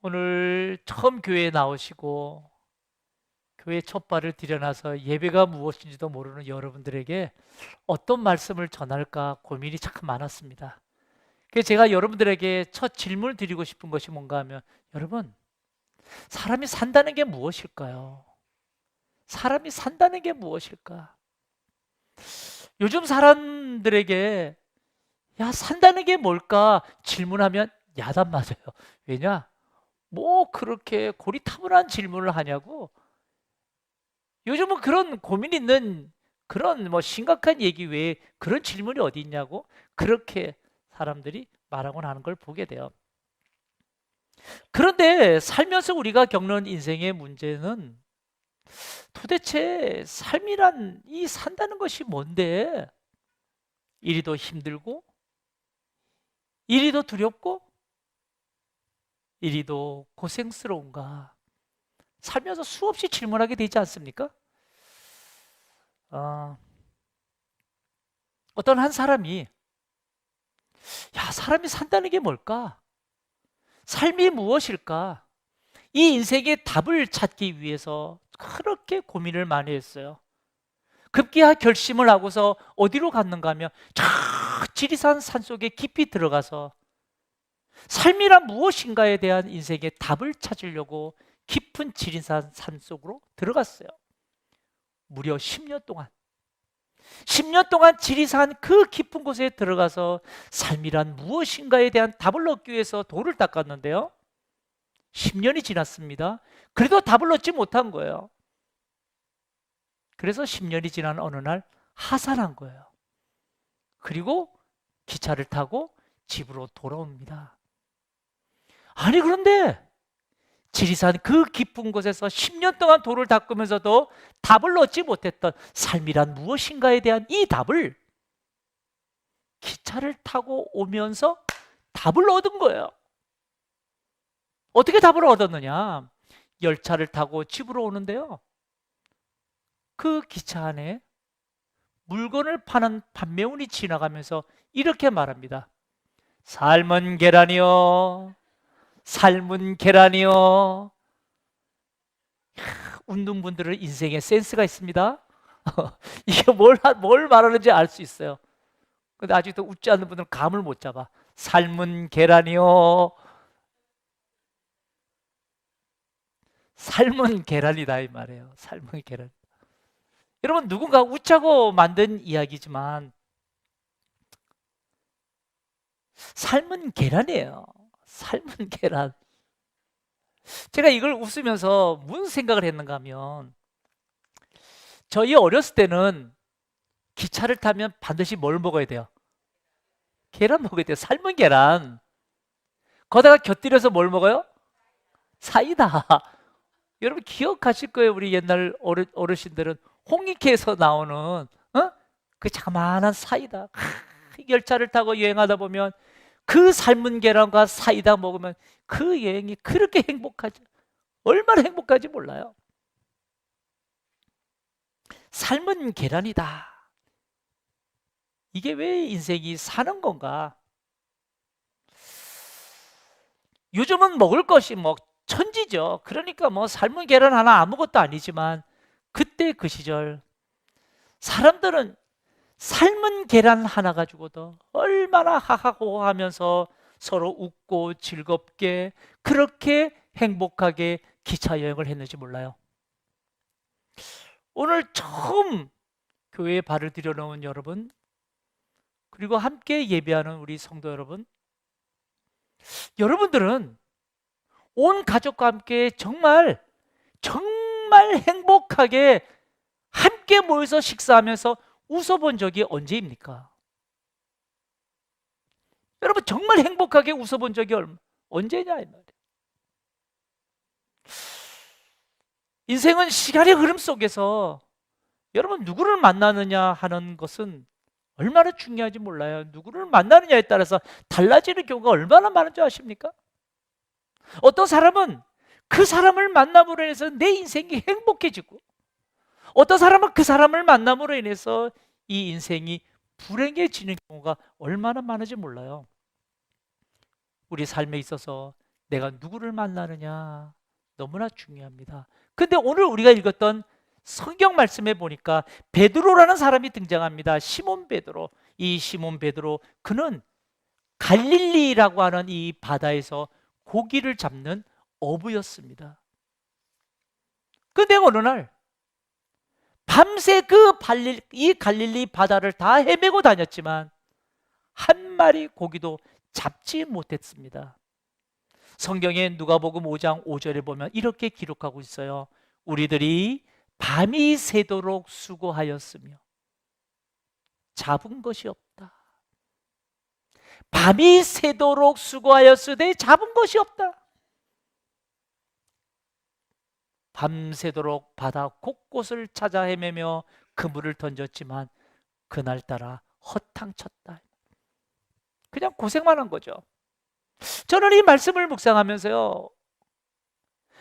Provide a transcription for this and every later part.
오늘 처음 교회에 나오시고 교회 첫 발을 들여놔서 예배가 무엇인지도 모르는 여러분들에게 어떤 말씀을 전할까 고민이 참 많았습니다. 그래서 제가 여러분들에게 첫 질문을 드리고 싶은 것이 뭔가 하면, 여러분, 사람이 산다는 게 무엇일까요? 사람이 산다는 게 무엇일까? 요즘 사람들에게 야, 산다는 게 뭘까 질문하면 야단 맞아요. 왜냐? 뭐 그렇게 고리타분한 질문을 하냐고. 요즘은 그런 고민 있는 그런 뭐 심각한 얘기 외에 그런 질문이 어디 있냐고 그렇게 사람들이 말하곤 하는 걸 보게 돼요. 그런데 살면서 우리가 겪는 인생의 문제는 도대체 삶이란 이 산다는 것이 뭔데 이리도 힘들고 이리도 두렵고 이리도 고생스러운가, 살면서 수없이 질문하게 되지 않습니까? 어, 어떤 한 사람이 야, 사람이 산다는 게 뭘까? 삶이 무엇일까? 이 인생의 답을 찾기 위해서 그렇게 고민을 많이 했어요. 급기야 결심을 하고서 어디로 갔는가 하면 저 지리산 산속에 깊이 들어가서 삶이란 무엇인가에 대한 인생의 답을 찾으려고 깊은 지리산 산속으로 들어갔어요. 무려 10년 동안. 10년 동안 지리산 그 깊은 곳에 들어가서 삶이란 무엇인가에 대한 답을 얻기 위해서 돌을 닦았는데요. 10년이 지났습니다. 그래도 답을 얻지 못한 거예요. 그래서 10년이 지난 어느 날 하산한 거예요. 그리고 기차를 타고 집으로 돌아옵니다. 아니, 그런데 지리산 그 깊은 곳에서 10년 동안 돌을 닦으면서도 답을 얻지 못했던 삶이란 무엇인가에 대한 이 답을 기차를 타고 오면서 답을 얻은 거예요. 어떻게 답을 얻었느냐? 열차를 타고 집으로 오는데요. 그 기차 안에 물건을 파는 판매원이 지나가면서 이렇게 말합니다. 삶은 계란이요. 삶은 계란이요. 웃는 분들은 인생에 센스가 있습니다. 이게 뭘 말하는지 알 수 있어요. 근데 아직도 웃지 않는 분들은 감을 못 잡아. 삶은 계란이요. 삶은 계란이다 이 말이에요. 삶은 계란. 여러분, 누군가 웃자고 만든 이야기지만 삶은 계란이에요. 삶은 계란. 제가 이걸 웃으면서 무슨 생각을 했는가 하면, 저희 어렸을 때는 기차를 타면 반드시 뭘 먹어야 돼요? 계란 먹어야 돼요. 삶은 계란. 거기다가 곁들여서 뭘 먹어요? 사이다. 여러분 기억하실 거예요. 우리 옛날 어르신들은 홍익회에서 나오는 그 자그마한 사이다. 열차를 타고 여행하다 보면 그 삶은 계란과 사이다 먹으면 그 여행이 그렇게 행복하지. 얼마나 행복한지 몰라요. 삶은 계란이다. 이게 왜 인생이 사는 건가? 요즘은 먹을 것이 뭐 천지죠. 그러니까 뭐 삶은 계란 하나 아무것도 아니지만, 그때 그 시절 사람들은 삶은 계란 하나 가지고도 얼마나 하하호호하면서 서로 웃고 즐겁게 그렇게 행복하게 기차 여행을 했는지 몰라요. 오늘 처음 교회에 발을 들여놓은 여러분, 그리고 함께 예배하는 우리 성도 여러분, 여러분들은 온 가족과 함께 정말 정말 행복하게 함께 모여서 식사하면서 웃어본 적이 언제입니까? 여러분 정말 행복하게 웃어본 적이 언제냐 이 말이에요. 인생은 시간의 흐름 속에서 여러분 누구를 만나느냐 하는 것은 얼마나 중요한지 몰라요. 누구를 만나느냐에 따라서 달라지는 경우가 얼마나 많은 줄 아십니까? 어떤 사람은 그 사람을 만남으로 인해서 내 인생이 행복해지고, 어떤 사람은 그 사람을 만남으로 인해서 이 인생이 불행해지는 경우가 얼마나 많은지 몰라요. 우리 삶에 있어서 내가 누구를 만나느냐 너무나 중요합니다. 근데 오늘 우리가 읽었던 성경 말씀에 보니까 베드로라는 사람이 등장합니다. 시몬 베드로. 이 시몬 베드로, 그는 갈릴리라고 하는 이 바다에서 고기를 잡는 어부였습니다. 근데 어느 날 밤새 이 갈릴리 바다를 다 헤매고 다녔지만 한 마리 고기도 잡지 못했습니다. 성경에 누가복음 5장 5절에 보면 이렇게 기록하고 있어요. 우리들이 밤이 새도록 수고하였으며 잡은 것이 없다. 밤이 새도록 수고하였으되 잡은 것이 없다. 밤새도록 바다 곳곳을 찾아 헤매며 그물을 던졌지만 그날따라 허탕쳤다. 그냥 고생만 한 거죠. 저는 이 말씀을 묵상하면서요,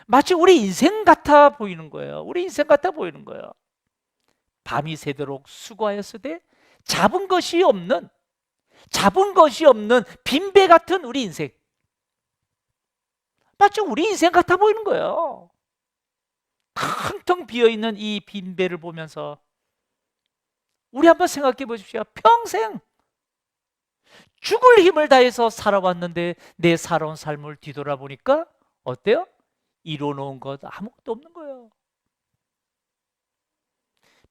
마치 우리 인생 같아 보이는 거예요. 우리 인생 같아 보이는 거예요. 밤이 새도록 수고하였으되 잡은 것이 없는 빈배 같은 우리 인생. 마치 우리 인생 같아 보이는 거예요. 텅텅 비어있는 이 빈배를 보면서 우리 한번 생각해 보십시오. 평생 죽을 힘을 다해서 살아왔는데 내 살아온 삶을 뒤돌아보니까 어때요? 이뤄놓은 것 아무것도 없는 거예요.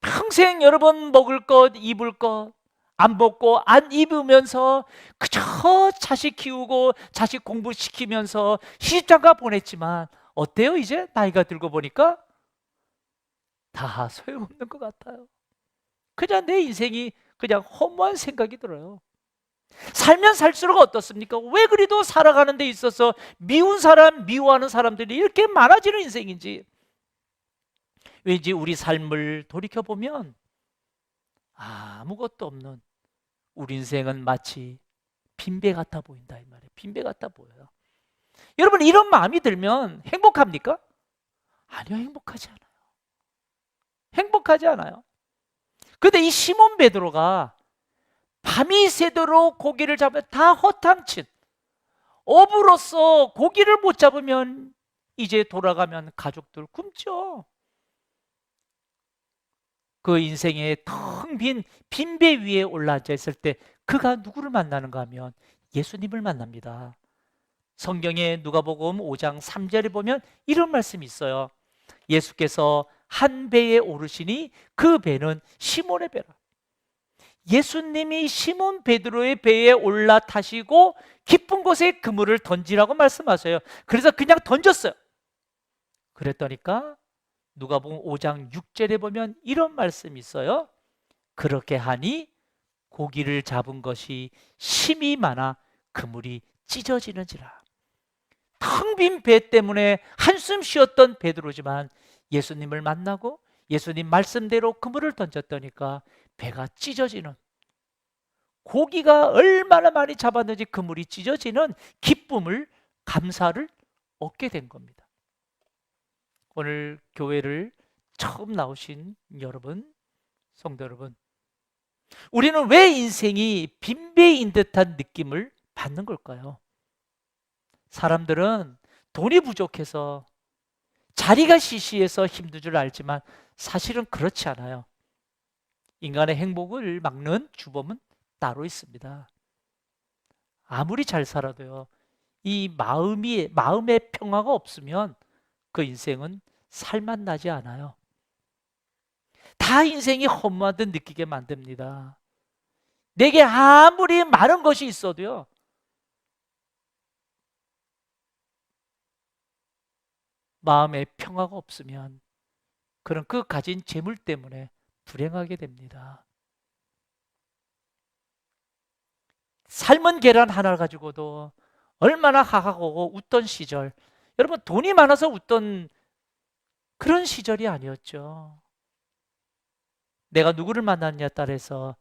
평생 여러분 먹을 것, 입을 것 안 먹고 안 입으면서 그저 자식 키우고 자식 공부시키면서 시집장가 보냈지만 어때요? 이제 나이가 들고 보니까 다 소용없는 것 같아요. 그냥 내 인생이 그냥 허무한 생각이 들어요. 살면 살수록 어떻습니까? 왜 그리도 살아가는 데 있어서 미운 사람, 미워하는 사람들이 이렇게 많아지는 인생인지. 왠지 우리 삶을 돌이켜보면 아무것도 없는 우리 인생은 마치 빈배 같아 보인다 이 말이에요. 빈배 같아 보여요. 여러분, 이런 마음이 들면 행복합니까? 아니요, 행복하지 않아요. 행복하지 않아요. 근데 이 시몬 베드로가 밤이 새도록 고기를 잡으면 다 허탕친 어부로서 고기를 못 잡으면 이제 돌아가면 가족들 굶죠. 그 인생의 텅 빈 빈배 위에 올라앉아 있을 때 그가 누구를 만나는가 하면 예수님을 만납니다. 성경에 누가복음 5장 3절에 보면 이런 말씀이 있어요. 예수께서 한 배에 오르시니 그 배는 시몬의 배라. 예수님이 시몬 베드로의 배에 올라타시고 깊은 곳에 그물을 던지라고 말씀하세요. 그래서 그냥 던졌어요. 그랬더니까 누가복음 5장 6절에 보면 이런 말씀이 있어요. 그렇게 하니 고기를 잡은 것이 심이 많아 그물이 찢어지는지라. 텅 빈 배 때문에 한숨 쉬었던 베드로지만 예수님을 만나고 예수님 말씀대로 그물을 던졌더니까 배가 찢어지는, 고기가 얼마나 많이 잡았는지 그물이 찢어지는 기쁨을, 감사를 얻게 된 겁니다. 오늘 교회를 처음 나오신 여러분, 성도 여러분, 우리는 왜 인생이 빈배인 듯한 느낌을 받는 걸까요? 사람들은 돈이 부족해서, 자리가 시시해서 힘든 줄 알지만 사실은 그렇지 않아요. 인간의 행복을 막는 주범은 따로 있습니다. 아무리 잘 살아도요, 이 마음의 평화가 없으면 그 인생은 살맛 나지 않아요. 다 인생이 허무한 듯 느끼게 만듭니다. 내게 아무리 많은 것이 있어도요, 마음의 평화가 없으면 그런 그 가진 재물 때문에 불행하게 됩니다. 삶은 계란 하나 가지고도 얼마나 하하고 웃던 시절, 여러분 돈이 많아서 웃던 그런 시절이 아니었죠. 내가 누구를 만났냐에 따라서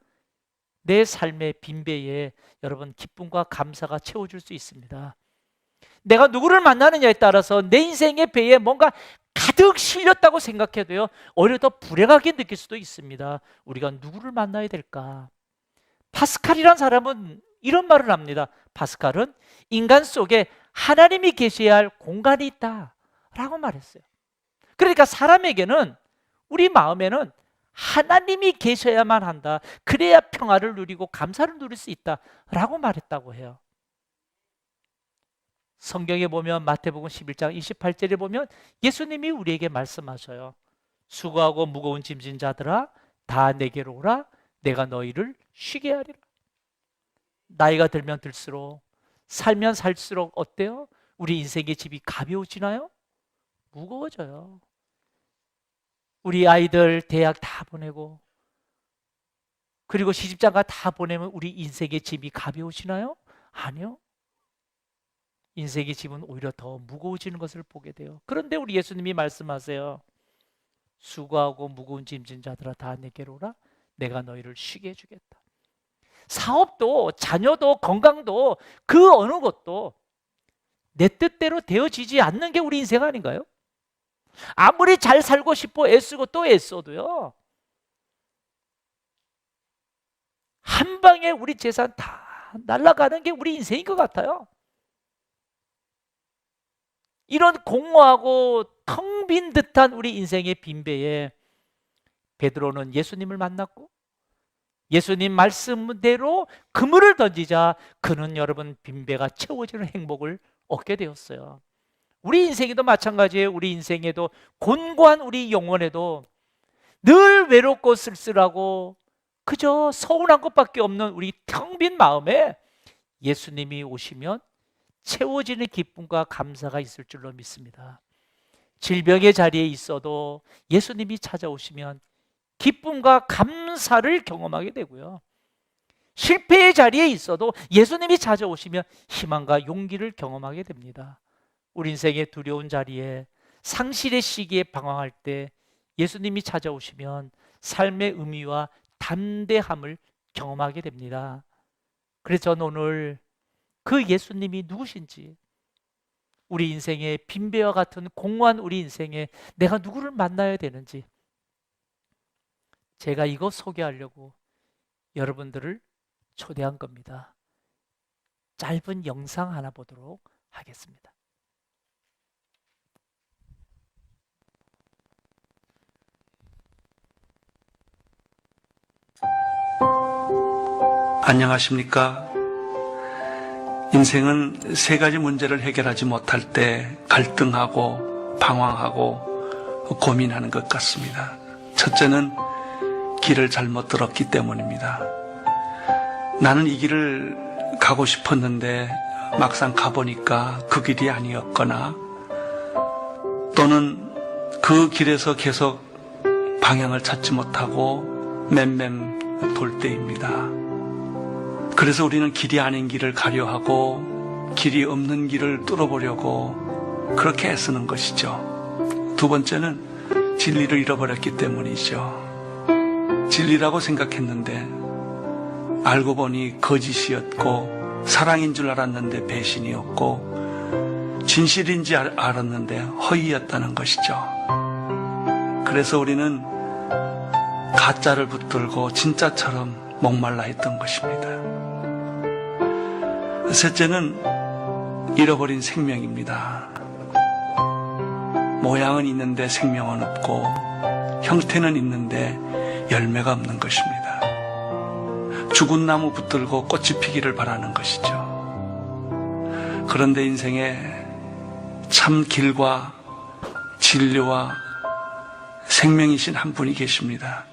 내 삶의 빈배에 여러분 기쁨과 감사가 채워줄 수 있습니다. 내가 누구를 만나느냐에 따라서 내 인생의 배에 뭔가 가득 실렸다고 생각해도요, 오히려 더 불행하게 느낄 수도 있습니다. 우리가 누구를 만나야 될까? 파스칼이란 사람은 이런 말을 합니다. 파스칼은 인간 속에 하나님이 계셔야 할 공간이 있다라고 말했어요. 그러니까 사람에게는, 우리 마음에는 하나님이 계셔야만 한다. 그래야 평화를 누리고 감사를 누릴 수 있다라고 말했다고 해요. 성경에 보면 마태복음 11장 28절에 보면 예수님이 우리에게 말씀하셔요. 수고하고 무거운 짐진 자들아 다 내게로 오라. 내가 너희를 쉬게 하리라. 나이가 들면 들수록, 살면 살수록 어때요? 우리 인생의 집이 가벼워지나요? 무거워져요. 우리 아이들 대학 다 보내고 그리고 시집장가 다 보내면 우리 인생의 짐이 가벼워지나요? 아니요. 인생의 짐은 오히려 더 무거워지는 것을 보게 돼요. 그런데 우리 예수님이 말씀하세요. 수고하고 무거운 짐진 자들아 다 내게로 오라. 내가 너희를 쉬게 해주겠다. 사업도 자녀도 건강도 그 어느 것도 내 뜻대로 되어지지 않는 게 우리 인생 아닌가요? 아무리 잘 살고 싶어 애쓰고 또 애써도요, 한 방에 우리 재산 다 날아가는 게 우리 인생인 것 같아요. 이런 공허하고 텅 빈 듯한 우리 인생의 빈배에 베드로는 예수님을 만났고 예수님 말씀대로 그물을 던지자 그는 여러분 빈배가 채워지는 행복을 얻게 되었어요. 우리 인생에도 마찬가지예요. 우리 인생에도 곤고한 우리 영혼에도 늘 외롭고 쓸쓸하고 그저 서운한 것밖에 없는 우리 텅 빈 마음에 예수님이 오시면 채워지는 기쁨과 감사가 있을 줄로 믿습니다. 질병의 자리에 있어도 예수님이 찾아오시면 기쁨과 감사를 경험하게 되고요. 실패의 자리에 있어도 예수님이 찾아오시면 희망과 용기를 경험하게 됩니다. 우리 인생의 두려운 자리에 상실의 시기에 방황할 때 예수님이 찾아오시면 삶의 의미와 담대함을 경험하게 됩니다. 그래서 저는 오늘 그 예수님이 누구신지, 우리 인생의 빈배와 같은 공허한 우리 인생에 내가 누구를 만나야 되는지, 제가 이거 소개하려고 여러분들을 초대한 겁니다. 짧은 영상 하나 보도록 하겠습니다. 안녕하십니까? 인생은 세 가지 문제를 해결하지 못할 때 갈등하고 방황하고 고민하는 것 같습니다. 첫째는 길을 잘못 들었기 때문입니다. 나는 이 길을 가고 싶었는데 막상 가보니까 그 길이 아니었거나, 또는 그 길에서 계속 방향을 찾지 못하고 맴맴 돌 때입니다. 그래서 우리는 길이 아닌 길을 가려 하고 길이 없는 길을 뚫어보려고 그렇게 애쓰는 것이죠. 두 번째는 진리를 잃어버렸기 때문이죠. 진리라고 생각했는데 알고 보니 거짓이었고, 사랑인 줄 알았는데 배신이었고, 진실인지 알았는데 허위였다는 것이죠. 그래서 우리는 가짜를 붙들고 진짜처럼 목말라 있던 것입니다. 셋째는 잃어버린 생명입니다. 모양은 있는데 생명은 없고, 형태는 있는데 열매가 없는 것입니다. 죽은 나무 붙들고 꽃이 피기를 바라는 것이죠. 그런데 인생에 참 길과 진리와 생명이신 한 분이 계십니다.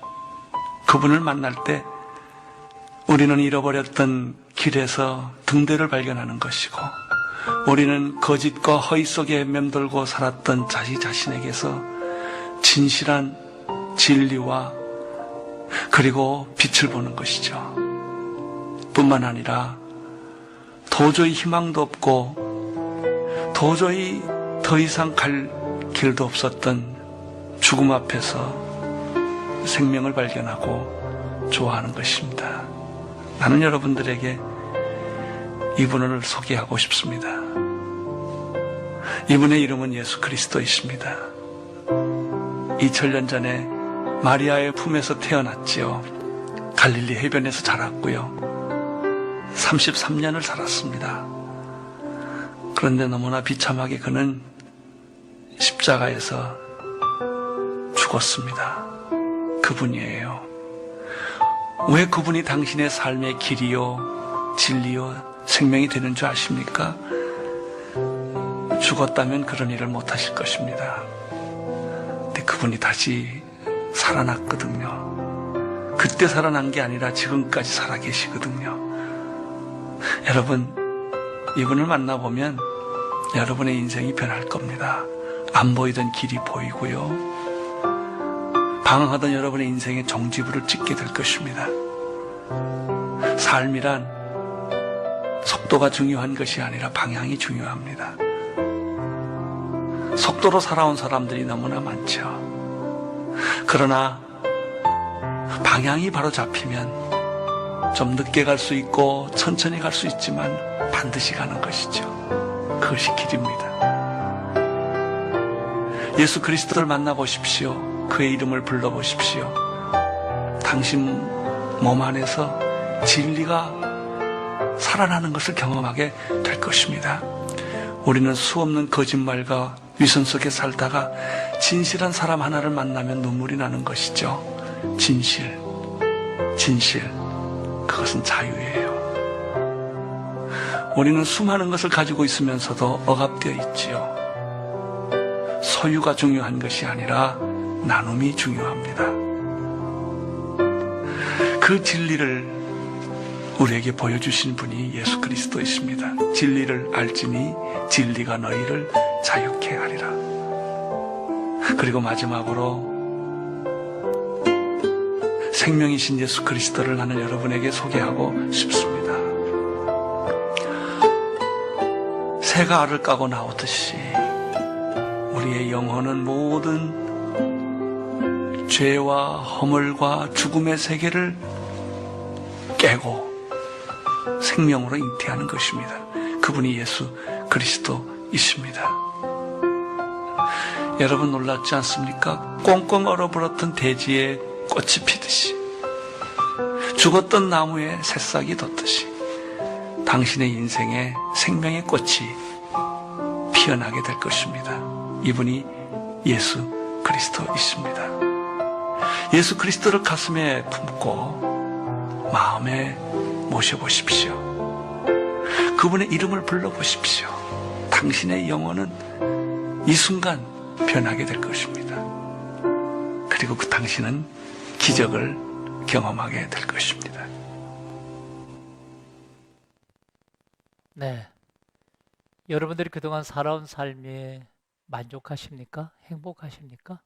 그분을 만날 때 우리는 잃어버렸던 길에서 등대를 발견하는 것이고, 우리는 거짓과 허위 속에 맴돌고 살았던 자기 자신에게서 진실한 진리와 그리고 빛을 보는 것이죠. 뿐만 아니라 도저히 희망도 없고 도저히 더 이상 갈 길도 없었던 죽음 앞에서 생명을 발견하고 좋아하는 것입니다. 나는 여러분들에게 이분을 소개하고 싶습니다. 이분의 이름은 예수 그리스도이십니다. 2000년 전에 마리아의 품에서 태어났지요. 갈릴리 해변에서 자랐고요. 33년을 살았습니다. 그런데 너무나 비참하게 그는 십자가에서 죽었습니다. 그분이에요. 왜 그분이 당신의 삶의 길이요, 진리요, 생명이 되는 줄 아십니까? 죽었다면 그런 일을 못 하실 것입니다. 근데 그분이 다시 살아났거든요. 그때 살아난 게 아니라 지금까지 살아계시거든요. 여러분, 이분을 만나보면 여러분의 인생이 변할 겁니다. 안 보이던 길이 보이고요. 방황하던 여러분의 인생의 종지부를 찍게 될 것입니다. 삶이란 속도가 중요한 것이 아니라 방향이 중요합니다. 속도로 살아온 사람들이 너무나 많죠. 그러나 방향이 바로 잡히면 좀 늦게 갈 수 있고 천천히 갈 수 있지만 반드시 가는 것이죠. 그것이 길입니다. 예수 그리스도를 만나보십시오. 그의 이름을 불러보십시오. 당신 몸 안에서 진리가 살아나는 것을 경험하게 될 것입니다. 우리는 수없는 거짓말과 위선 속에 살다가 진실한 사람 하나를 만나면 눈물이 나는 것이죠. 진실, 그것은 자유예요. 우리는 수많은 것을 가지고 있으면서도 억압되어 있지요. 소유가 중요한 것이 아니라 나눔이 중요합니다. 그 진리를 우리에게 보여주신 분이 예수 그리스도이십니다. 진리를 알지니 진리가 너희를 자유케 하리라. 그리고 마지막으로 생명이신 예수 그리스도를 나는 여러분에게 소개하고 싶습니다. 새가 알을 까고 나오듯이 우리의 영혼은 모든 죄와 허물과 죽음의 세계를 깨고 생명으로 잉태하는 것입니다. 그분이 예수 그리스도이십니다. 여러분 놀랍지 않습니까? 꽁꽁 얼어버렸던 대지에 꽃이 피듯이 죽었던 나무에 새싹이 돋듯이 당신의 인생에 생명의 꽃이 피어나게 될 것입니다. 이분이 예수 그리스도이십니다. 예수 그리스도를 가슴에 품고 마음에 모셔보십시오. 그분의 이름을 불러보십시오. 당신의 영혼은 이 순간 변하게 될 것입니다. 그리고 그 당신은 기적을 경험하게 될 것입니다. 네. 여러분들이 그동안 살아온 삶에 만족하십니까? 행복하십니까?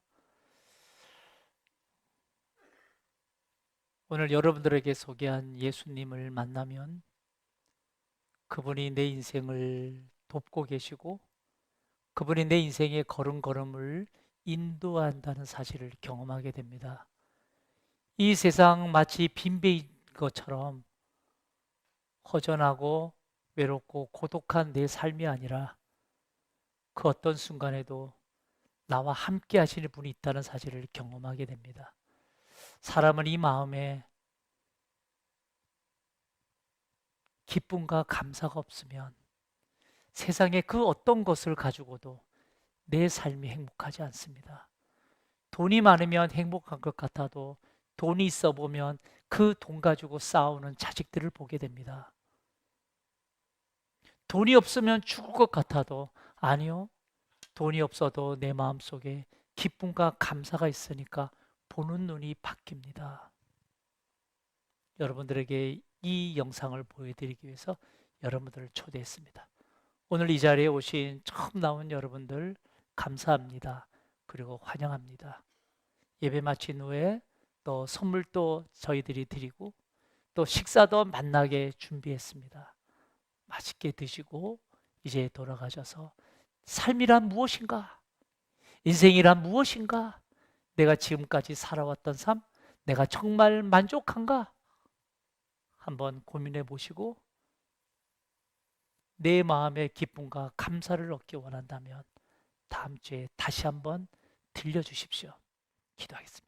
오늘 여러분들에게 소개한 예수님을 만나면 그분이 내 인생을 돕고 계시고 그분이 내 인생의 걸음걸음을 인도한다는 사실을 경험하게 됩니다. 이 세상 마치 빈배인 것처럼 허전하고 외롭고 고독한 내 삶이 아니라 그 어떤 순간에도 나와 함께 하시는 분이 있다는 사실을 경험하게 됩니다. 사람은 이 마음에 기쁨과 감사가 없으면 세상에 그 어떤 것을 가지고도 내 삶이 행복하지 않습니다. 돈이 많으면 행복한 것 같아도 돈이 있어 보면 그 돈 가지고 싸우는 자식들을 보게 됩니다. 돈이 없으면 죽을 것 같아도 아니요. 돈이 없어도 내 마음속에 기쁨과 감사가 있으니까 보는 눈이 바뀝니다. 여러분들에게 이 영상을 보여드리기 위해서 여러분들을 초대했습니다. 오늘 이 자리에 오신 처음 나온 여러분들 감사합니다. 그리고 환영합니다. 예배 마친 후에 또 선물도 저희들이 드리고 또 식사도 만나게 준비했습니다. 맛있게 드시고 이제 돌아가셔서 삶이란 무엇인가? 인생이란 무엇인가? 내가 지금까지 살아왔던 삶, 내가 정말 만족한가? 한번 고민해 보시고 내 마음의 기쁨과 감사를 얻기 원한다면 다음 주에 다시 한번 들려주십시오. 기도하겠습니다.